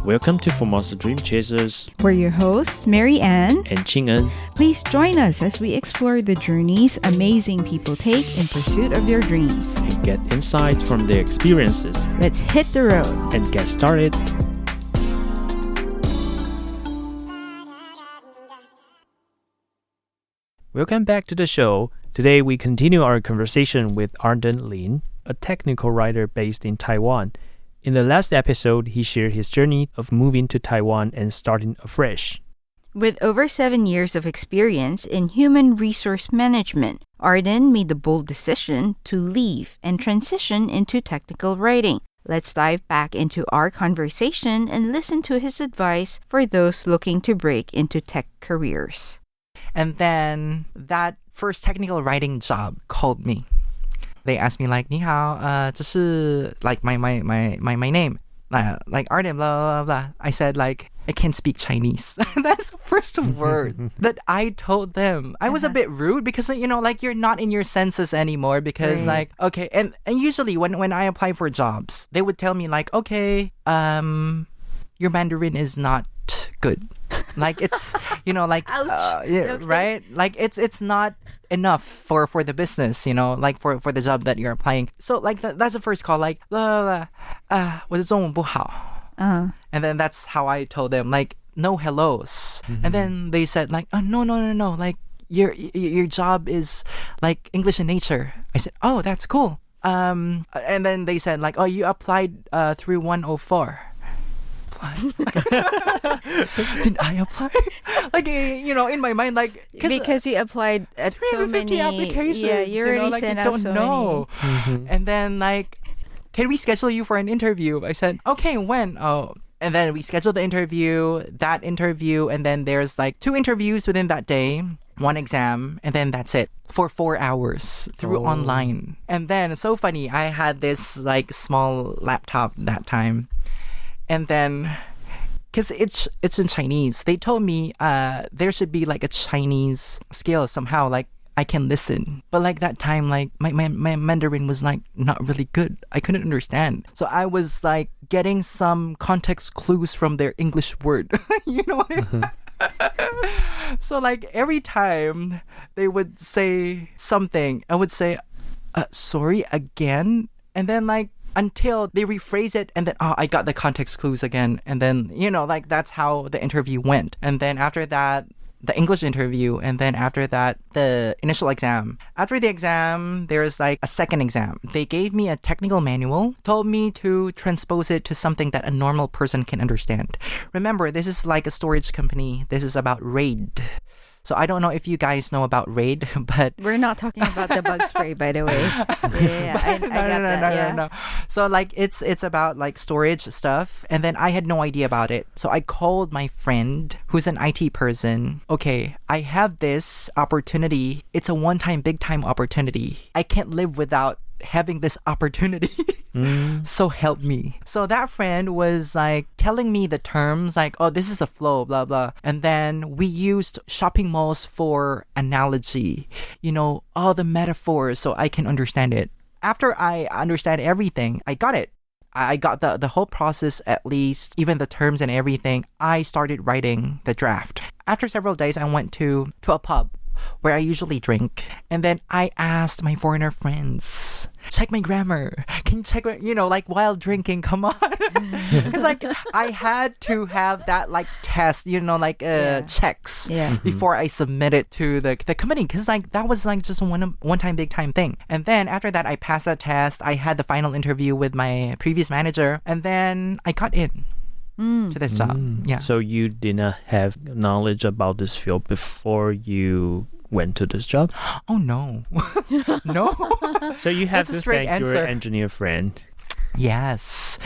Welcome to Formosa Dream Chasers. We're your hosts, Mary Ann and Ching-en. Please join us as we explore the journeys amazing people take in pursuit of their dreams. And get insights from their experiences. Let's hit the road. And get started. Welcome back to the show. Today we continue our conversation with Arden Lim, a technical writer based in Taiwan. In the last episode, he shared his journey of moving to Taiwan and starting afresh. With over 7 years of experience in human resource management, Arden made the bold decision to leave and transition into technical writing. Let's dive back into our conversation and listen to his advice for those looking to break into tech careers. And then that first technical writing job called me. They asked me like, 你好, 这是 like my name, like Arden, blah, blah, blah. I said like, I can't speak Chinese. That's the first word that I told them. I was a bit rude because, you know, like you're not in your senses anymore because like, okay. And usually when I apply for jobs, they would tell me like, okay, your Mandarin is not good. Like it's, you know, like, okay. Right? Like it's not enough for the business, you know, like for the job that you're applying. So like that's the first call, like, 我的中文不好. And then that's how I told them, like, no hellos. And then they said like, oh, no, like your job is like English in nature. I said, oh, that's cool. And then they said like, oh, you applied through 104. Did I apply? Like, you know, in my mind, like because you applied at so many applications. Yeah, you already know, like, sent you out don't so know. many. And then like, can we schedule you for an interview? I said, okay, when? Oh, and then we scheduled the interview, and then there's like 2 interviews within that day, 1 exam, and then that's it for 4 hours through online. And then it's so funny. I had this like small laptop that time. And then, because it's in Chinese, they told me there should be like a Chinese skill somehow, like I can listen. But like that time, like my Mandarin was like not really good. I couldn't understand. So I was like getting some context clues from their English word, you know what I mean? So like every time they would say something, I would say, sorry again. And then like, until they rephrase it, and then, I got the context clues again. And then, you know, like that's how the interview went. And then after that, the English interview. And then after that, the initial exam. After the exam, there's like a second exam. They gave me a technical manual, told me to transpose it to something that a normal person can understand. Remember, this is like a storage company. This is about RAID. So I don't know if you guys know about RAID, but... We're not talking about the bug spray, by the way. No. So like it's about like storage stuff, and then I had no idea about it. So I called my friend who's an IT person. Okay, I have this opportunity. It's a one-time, big-time opportunity. I can't live without having this opportunity. So help me. So that friend was like telling me the terms like, oh, this is the flow, blah blah. And then we used shopping malls for analogy, you know, all the metaphors so I can understand it. After I understand everything, I got it. I got the whole process, at least even the terms and everything. I started writing the draft. After several days, I went to a pub where I usually drink. And then I asked my foreigner friends, check my grammar. Can you check my, you know, like while drinking, come on. Because like I had to have that like test, you know, like checks before I submit it to the company. Because like that was like just one time big time thing. And then after that, I passed that test. I had the final interview with my previous manager. And then I got in. To this job. Yeah. So you did not have knowledge about this field before you went to this job? Oh no. No. So you have That's to thank your engineer friend. Yes.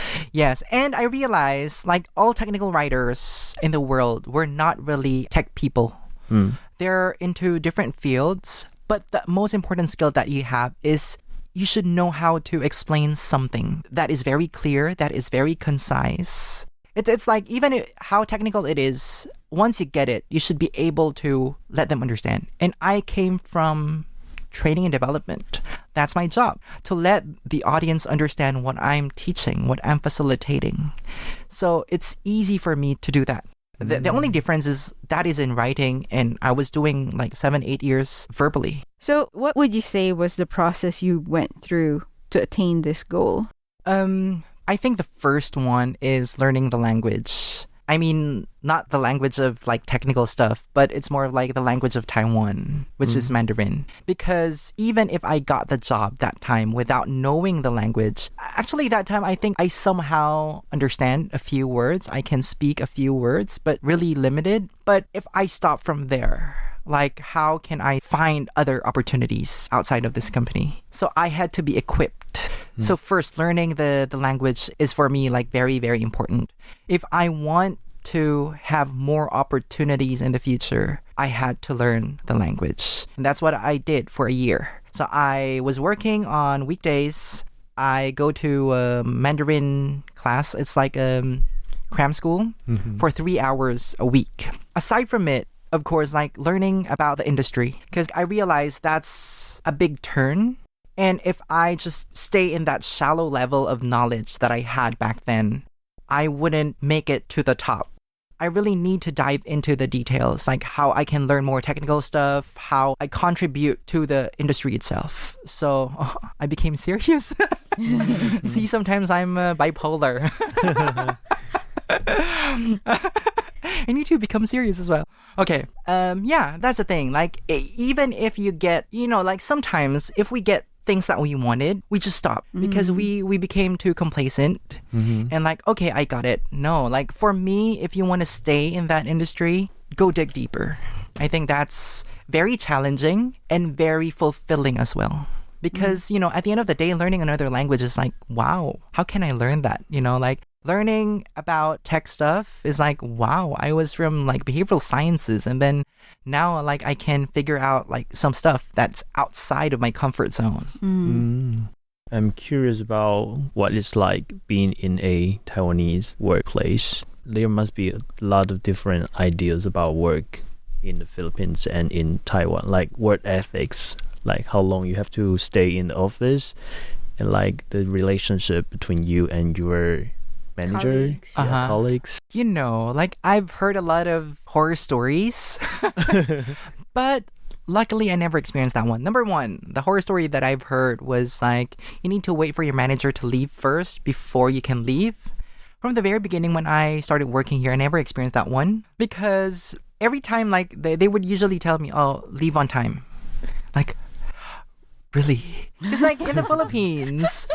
And I realized like all technical writers in the world were not really tech people. They're into different fields, but the most important skill that you have is you should know how to explain something that is very clear, that is very concise. It's like even how technical it is, once you get it, you should be able to let them understand. And I came from training and development. That's my job, to let the audience understand what I'm teaching, what I'm facilitating. So it's easy for me to do that. The only difference is that is in writing, and I was doing like 7-8 years verbally. So what would you say was the process you went through to attain this goal? I think the first one is learning the language. I mean, not the language of like technical stuff, but it's more of like the language of Taiwan, which is Mandarin. Because even if I got the job that time without knowing the language, actually that time I think I somehow understand a few words. I can speak a few words, but really limited. But if I stop from there, like how can I find other opportunities outside of this company? So I had to be equipped. So first, learning the language is for me like very, very important. If I want to have more opportunities in the future, I had to learn the language. And that's what I did for a year. So I was working on weekdays. I go to a Mandarin class. It's like a cram school for 3 hours a week. Aside from it, of course, like learning about the industry, because I realized that's a big turn. And if I just stay in that shallow level of knowledge that I had back then, I wouldn't make it to the top. I really need to dive into the details, like how I can learn more technical stuff, how I contribute to the industry itself. So I became serious. See, sometimes I'm bipolar. I need to become serious as well. Okay. Yeah, that's the thing. Like, even if you get, like sometimes if we get things that we wanted, we just stop because we became too complacent and like, okay, I got it. No, like for me, if you want to stay in that industry, go dig deeper. I think that's very challenging and very fulfilling as well. Because, at the end of the day, learning another language is like, wow, how can I learn that? Like learning about tech stuff is like, wow, I was from like behavioral sciences, and then now like I can figure out like some stuff that's outside of my comfort zone. I'm curious about what it's like being in a Taiwanese workplace. There must be a lot of different ideas about work in the Philippines and in Taiwan, like work ethics, like how long you have to stay in the office, and like the relationship between you and your manager, colleagues. Like I've heard a lot of horror stories, but luckily I never experienced that one. Number one, the horror story that I've heard was like, you need to wait for your manager to leave first before you can leave. From the very beginning when I started working here, I never experienced that one, because every time like they would usually tell me, oh, leave on time. Like, really? It's like in the Philippines,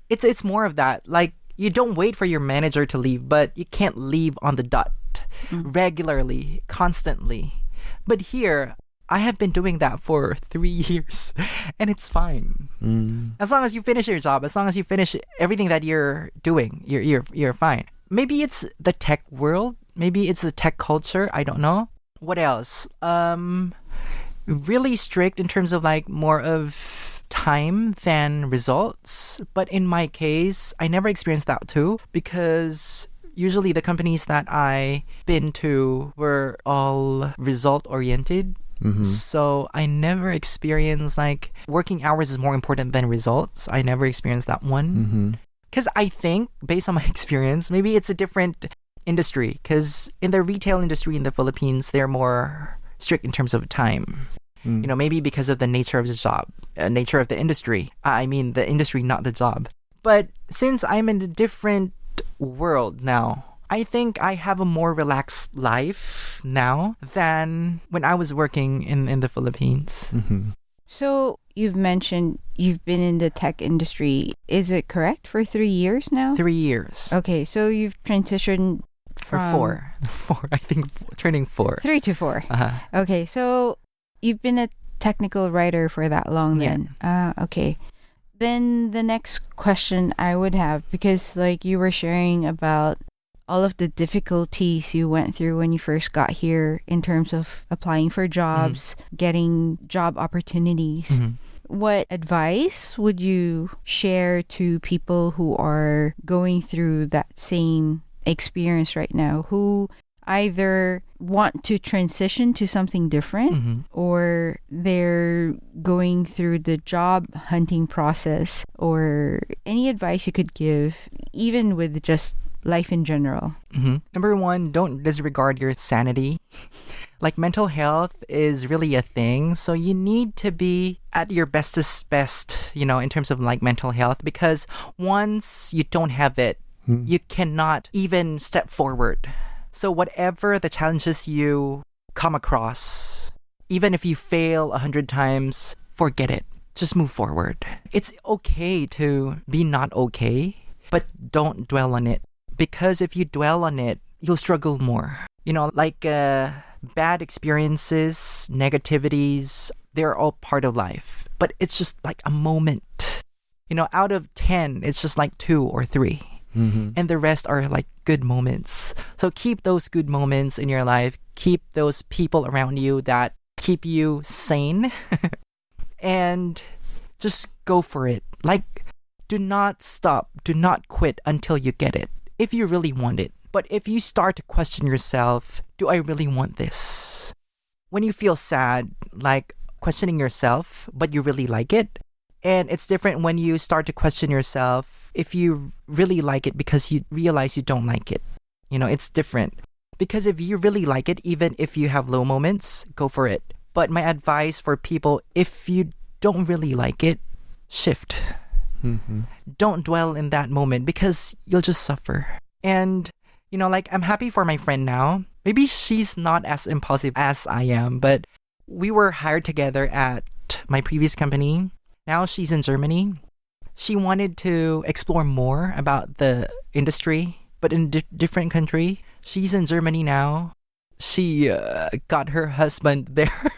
it's more of that. Like, you don't wait for your manager to leave, but you can't leave on the dot regularly, constantly. But here, I have been doing that for 3 years, and it's fine. As long as you finish your job, as long as you finish everything that you're doing, you're fine. Maybe it's the tech world, maybe it's the tech culture. I don't know. What else? Really strict in terms of like more of time than results. But in my case, I never experienced that too, because usually the companies that I been to were all result oriented. So I never experienced like working hours is more important than results. I never experienced that one. Because I think based on my experience, maybe it's a different industry, because in the retail industry in the Philippines, they're more strict in terms of time. Maybe because of the nature of the job, nature of the industry. I mean, the industry, not the job. But since I'm in a different world now, I think I have a more relaxed life now than when I was working in the Philippines. So you've mentioned you've been in the tech industry. Is it correct for 3 years now? 3 years. Okay, so you've transitioned from... Or 4. I think turning 4. 3 to 4. Okay, so you've been a technical writer for that long then. Okay. Then the next question I would have, because like you were sharing about all of the difficulties you went through when you first got here in terms of applying for jobs, getting job opportunities. What advice would you share to people who are going through that same experience right now, who either want to transition to something different or they're going through the job hunting process, or any advice you could give, even with just life in general? Number one, don't disregard your sanity. Like, mental health is really a thing, so you need to be at your bestest best, in terms of like mental health, because once you don't have it, you cannot even step forward. So whatever the challenges you come across, even if you fail 100 times, forget it. Just move forward. It's okay to be not okay, but don't dwell on it. Because if you dwell on it, you'll struggle more. Bad experiences, negativities, they're all part of life. But it's just like a moment. Out of 10, it's just like 2 or 3. And the rest are like good moments. So keep those good moments in your life. Keep those people around you that keep you sane. And just go for it. Like, do not stop. Do not quit until you get it, if you really want it. But if you start to question yourself, do I really want this? When you feel sad, like questioning yourself, but you really like it. And it's different when you start to question yourself if you really like it because you realize you don't like it. It's different. Because if you really like it, even if you have low moments, go for it. But my advice for people, if you don't really like it, shift. Don't dwell in that moment because you'll just suffer. And, I'm happy for my friend now. Maybe she's not as impulsive as I am, but we were hired together at my previous company. Now she's in Germany. She wanted to explore more about the industry, but in a different country. She's in Germany now. She got her husband there.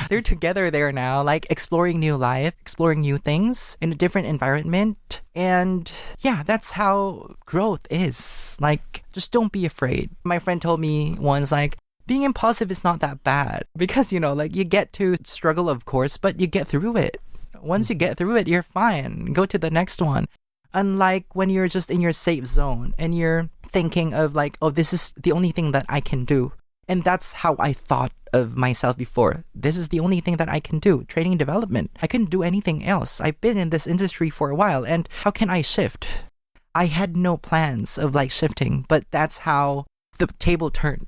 They're together there now, like exploring new life, exploring new things in a different environment. And yeah, that's how growth is. Like, just don't be afraid. My friend told me once, like, being impulsive is not that bad because, you get to struggle, of course, but you get through it. Once you get through it, you're fine. Go to the next one. Unlike when you're just in your safe zone and you're thinking of like, oh, this is the only thing that I can do. And that's how I thought of myself before. This is the only thing that I can do, training development. I couldn't do anything else. I've been in this industry for a while, and how can I shift? I had no plans of like shifting, but that's how the table turned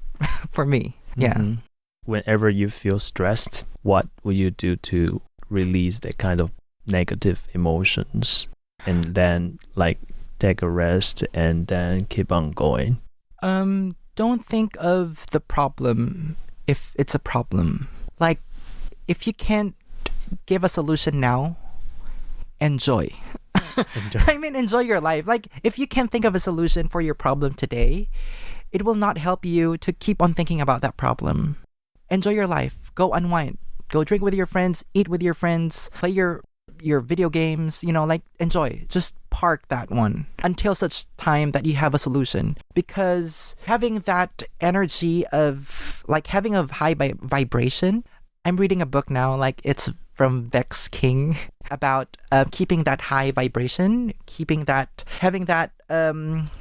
for me. Yeah. Whenever you feel stressed, what will you do to release that kind of negative emotions and then like take a rest and then keep on going? Don't think of the problem if it's a problem. Like, if you can't give a solution now, enjoy. Enjoy your life. Like, if you can't think of a solution for your problem today, it will not help you to keep on thinking about that problem. Enjoy your life. Go unwind. Go drink with your friends, eat with your friends, play your video games, enjoy. Just park that one until such time that you have a solution. Because having that energy of, like, having a high vibration, I'm reading a book now, like, it's from Vex King, about keeping that high vibration, having that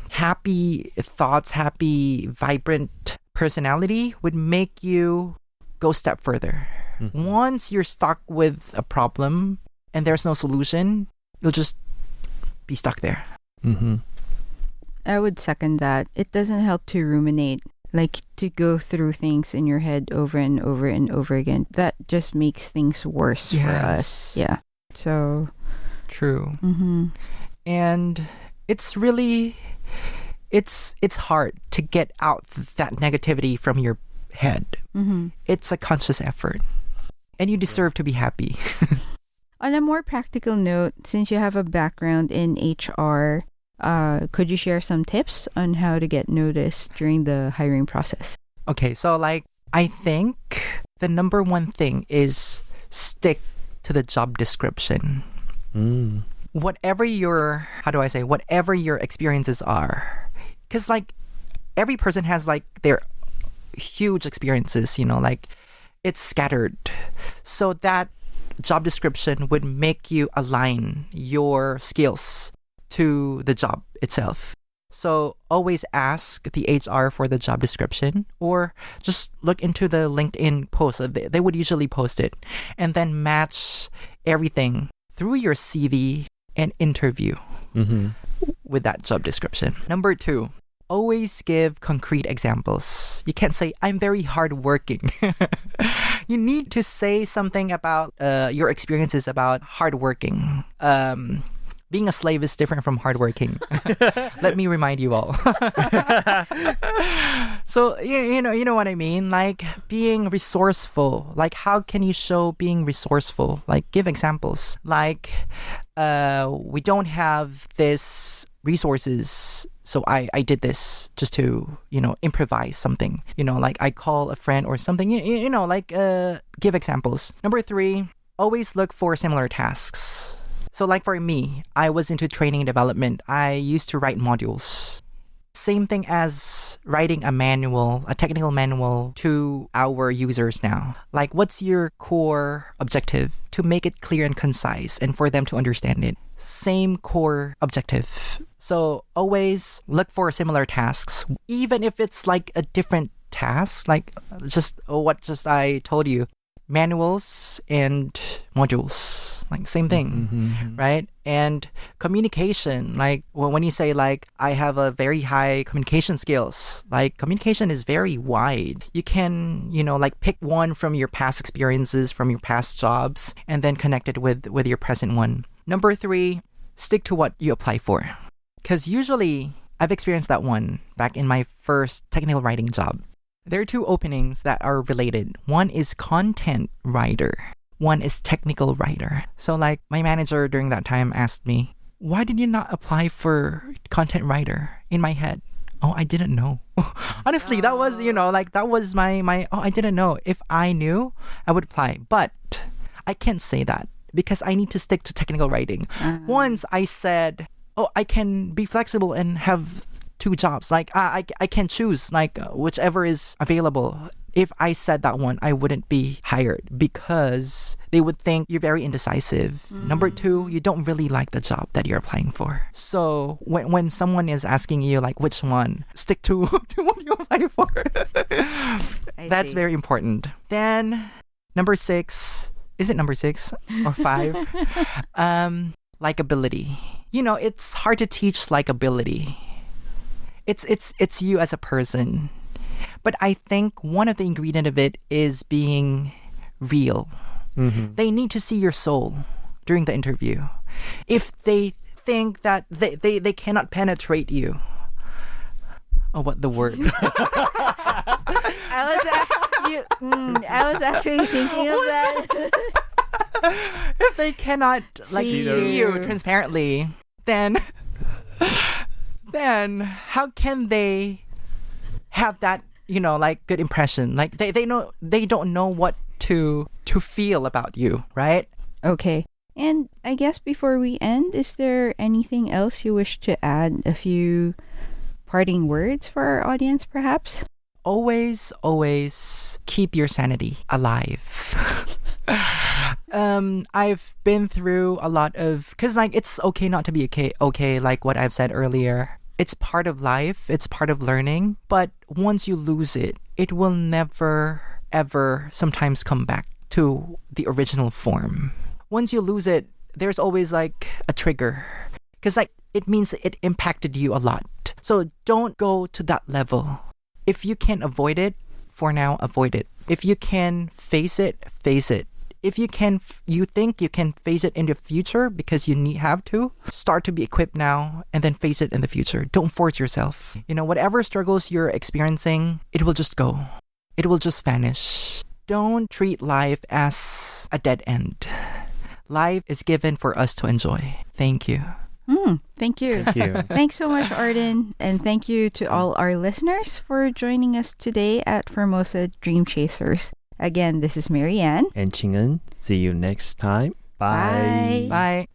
happy thoughts, happy, vibrant personality would make you go a step further. Once you're stuck with a problem and there's no solution, you'll just be stuck there. I would second that. It doesn't help to ruminate, like to go through things in your head over and over and over again. That just makes things worse for us. Yeah. So true. And it's really, it's hard to get out that negativity from your head. It's a conscious effort. And you deserve to be happy. On a more practical note, since you have a background in HR, could you share some tips on how to get noticed during the hiring process? Okay, so like, I think the number one thing is stick to the job description. Whatever your experiences are. Because like, every person has like their huge experiences, like, it's scattered. So that job description would make you align your skills to the job itself. So always ask the HR for the job description, or just look into the LinkedIn post. They would usually post it, and then match everything through your CV and interview with that job description. Number 2, always give concrete examples. You can't say, I'm very hardworking. You need to say something about your experiences about hardworking. Being a slave is different from hardworking. Let me remind you all. So you know what I mean? Like being resourceful. Like how can you show being resourceful? Like give examples. Like we don't have this resources, so I did this just to improvise something. Like I call a friend or something. Give examples. Number 3, always look for similar tasks. So like for me, I was into training and development. I used to write modules. Same thing as writing a technical manual to our users now. Like what's your core objective? To make it clear and concise and for them to understand it. Same core objective. So always look for similar tasks, even if it's like a different task, like just what I told you. Manuals and modules, like same thing, right? And communication, like when you say like I have a very high communication skills, like communication is very wide. You can like pick one from your past experiences, from your past jobs, and then connect it with your present one. Number 3, stick to what you apply for, because usually I've experienced that one back in my first technical writing job. There are 2 openings that are related. One is content writer. One is technical writer. So like my manager during that time asked me, why did you not apply for content writer? In my head, I didn't know. Honestly, that was, that was my, I didn't know. If I knew, I would apply. But I can't say that because I need to stick to technical writing. Once I said, I can be flexible and have 2 jobs. Like I can choose like whichever is available. If I said that one, I wouldn't be hired because they would think you're very indecisive. Number 2, you don't really like the job that you're applying for. So when someone is asking you like which one, stick to what you apply for. That's very important. Then number 6, is it number 6 or 5? Likability. It's hard to teach likability. It's you as a person. But I think one of the ingredients of it is being real. They need to see your soul during the interview. If they think that they cannot penetrate you. What the word? I was actually thinking of that. If they cannot see you transparently, then how can they have that good impression? Like they don't know what to feel about you, right? Okay. And I guess before we end, is there anything else you wish to add? A few parting words for our audience, perhaps? Always keep your sanity alive. I've been through a lot of, because it's okay not to be okay, like what I've said earlier. It's part of life, it's part of learning, but once you lose it, it will never ever sometimes come back to the original form. Once you lose it, there's always a trigger, because it means that it impacted you a lot. So don't go to that level. If you can avoid it, for now, avoid it. If you can face it, face it. If you think you can face it in the future because you have to, start to be equipped now and then face it in the future. Don't force yourself. Whatever struggles you're experiencing, it will just go. It will just vanish. Don't treat life as a dead end. Life is given for us to enjoy. Thank you. Thank you. Thank you. Thanks so much, Arden. And thank you to all our listeners for joining us today at Formosa Dream Chasers. Again, this is Marianne. And Ching-en. See you next time. Bye. Bye. Bye.